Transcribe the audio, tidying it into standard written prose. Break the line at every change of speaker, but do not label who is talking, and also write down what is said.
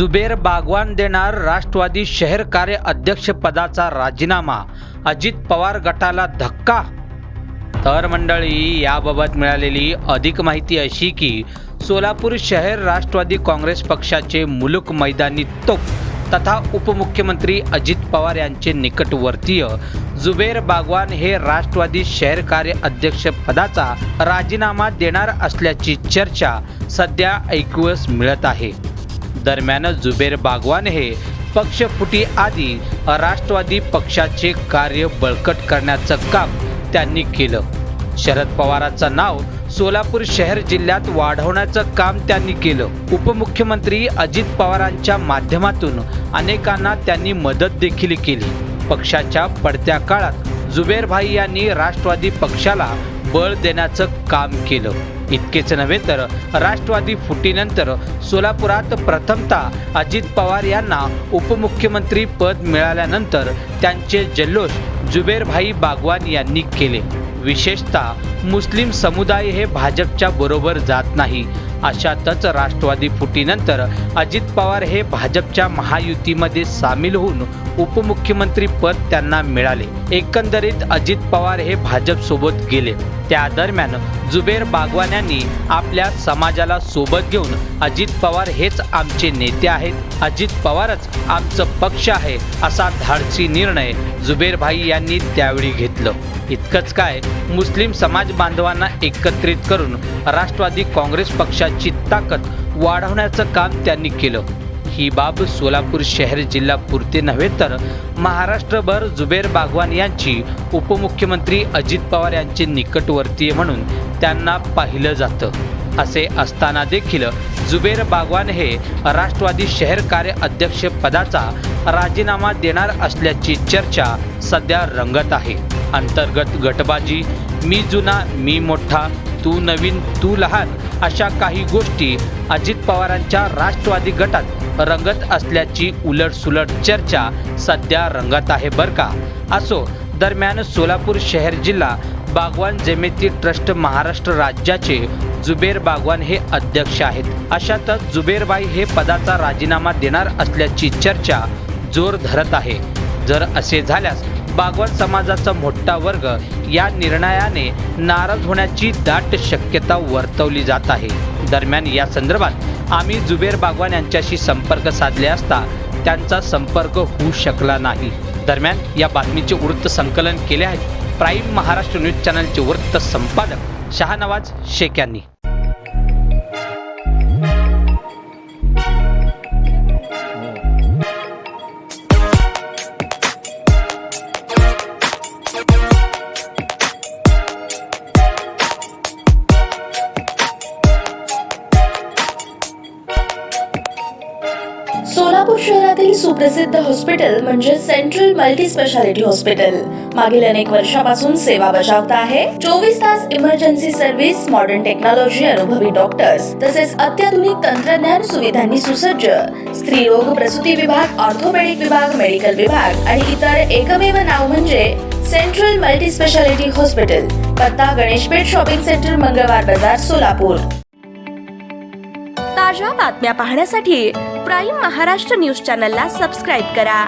जुबेर बागवान देणार राष्ट्रवादी शहर कार्य अध्यक्ष पदाचा राजीनामा, अजित पवार गटाला धक्का। तर मंडळी, याबाबत मिळालेली अधिक माहिती अशी की सोलापूर शहर राष्ट्रवादी काँग्रेस पक्षाचे मुलुक मैदानी तोप तथा उपमुख्यमंत्री अजित पवार यांचे निकटवर्तीय जुबेर बागवान हे राष्ट्रवादी शहर कार्य अध्यक्ष पदाचा राजीनामा देणार असल्याची चर्चा सध्या ऐकूस मिळत आहे। दरम्यान जुबेर बागवान हे पक्षफुटी आधी राष्ट्रवादी पक्षाचे कार्य बळकट करण्याचं काम त्यांनी केलं। शरद पवारांचं नाव सोलापूर शहर जिल्ह्यात वाढवण्याचं काम त्यांनी केलं। उपमुख्यमंत्री अजित पवारांच्या माध्यमातून अनेकांना त्यांनी मदत देखील केली। पक्षाच्या पडत्या काळात जुबेर भाई यांनी राष्ट्रवादी पक्षाला बळ देण्याचं काम केलं। इतकेच नव्हे तर राष्ट्रवादी फुटीनंतर सोलापुरात प्रथमतः अजित पवार यांना उपमुख्यमंत्री पद मिळाल्यानंतर त्यांचे जल्लोष जुबेर भाई बागवान यांनी केले। विशेषतः मुस्लिम समुदाय हे भाजपच्या बरोबर जात नाही, अशातच राष्ट्रवादी फुटीनंतर अजित पवार हे भाजपच्या महायुतीमध्ये सामील होऊन उपमुख्यमंत्री पद त्यांना मिळाले। एकंदरीत अजित पवार हे भाजप सोबत गेले। त्या दरम्यान जुबेर बागवान यांनी आपल्या समाजाला सोबत घेऊन अजित पवार हेच आमचे नेते आहेत, अजित पवारच आमचं पक्ष आहे असा धाडसी निर्णय जुबेर भाई यांनी त्यावेळी घेतलं। इतकंच काय, मुस्लिम समाज बांधवांना एकत्रित करून राष्ट्रवादी काँग्रेस पक्षाची ताकद वाढवण्याचं काम त्यांनी केलं। ही बाब सोलापूर शहर जिल्हा पुरते नव्हे तर महाराष्ट्रभर जुबेर बागवान यांची उपमुख्यमंत्री अजित पवार यांचे निकटवर्तीय म्हणून त्यांना पाहिलं जातं। असे असताना देखील जुबेर बागवान हे राष्ट्रवादी शहर कार्य अध्यक्ष पदाचा राजीनामा देणार असल्याची चर्चा सध्या रंगत आहे। अंतर्गत गटबाजी, मी जुना मी मोठा, तू नवीन तू लहान अशा काही गोष्टी अजित पवारांच्या राष्ट्रवादी गटात रंगत असल्याची उलटसुलट चर्चा सध्या रंगत आहे बरं का। असो, दरम्यान सोलापूर शहर जिल्हा बागवान जमिती ट्रस्ट महाराष्ट्र राज्याचे जुबेर बागवान हे अध्यक्ष आहेत। अशातच जुबेरबाई हे पदाचा राजीनामा देणार असल्याची चर्चा जोर धरत आहे। जर असे झाल्यास बागवान समाजाचा मोठा वर्ग या निर्णयाने नाराज होण्याची दाट शक्यता वर्तवली जात आहे। दरम्यान या संदर्भात आम्ही जुबेर बागवान यांच्याशी संपर्क साधले असता त्यांचा संपर्क होऊ शकला नाही। दरम्यान या बातमीचे वृत्त संकलन केले आहे प्राईम महाराष्ट्र न्यूज चॅनलचे वृत्त संपादक शाहनवाज शेख यांनी।
सोलापूर शहरातील सुप्रसिद्ध हॉस्पिटल म्हणजे सेंट्रल मल्टी स्पेशालिटी हॉस्पिटल मागील अनेक वर्षापासून सेवा बजावत आहे। 24 तास इमर्जन्सी सर्व्हिस, मॉडर्न टेक्नॉलॉजी, अनुभवी डॉक्टर्स तसेच अत्याधुनिक तंत्रज्ञान सुविधांनी सुसज्ज स्त्रीरोग प्रसूती विभाग, ऑर्थोपेडिक विभाग, मेडिकल विभाग आणि इतर एकमेव नाव म्हणजे सेंट्रल मल्टी स्पेशालिटी हॉस्पिटल। पत्ता गणेशपेठ शॉपिंग सेंटर, मंगळवार बाजार, सोलापूर। ताज्या बातम्या पाहण्यासाठी प्राईम महाराष्ट्र न्यूज चॅनलला सबस्क्राईब करा।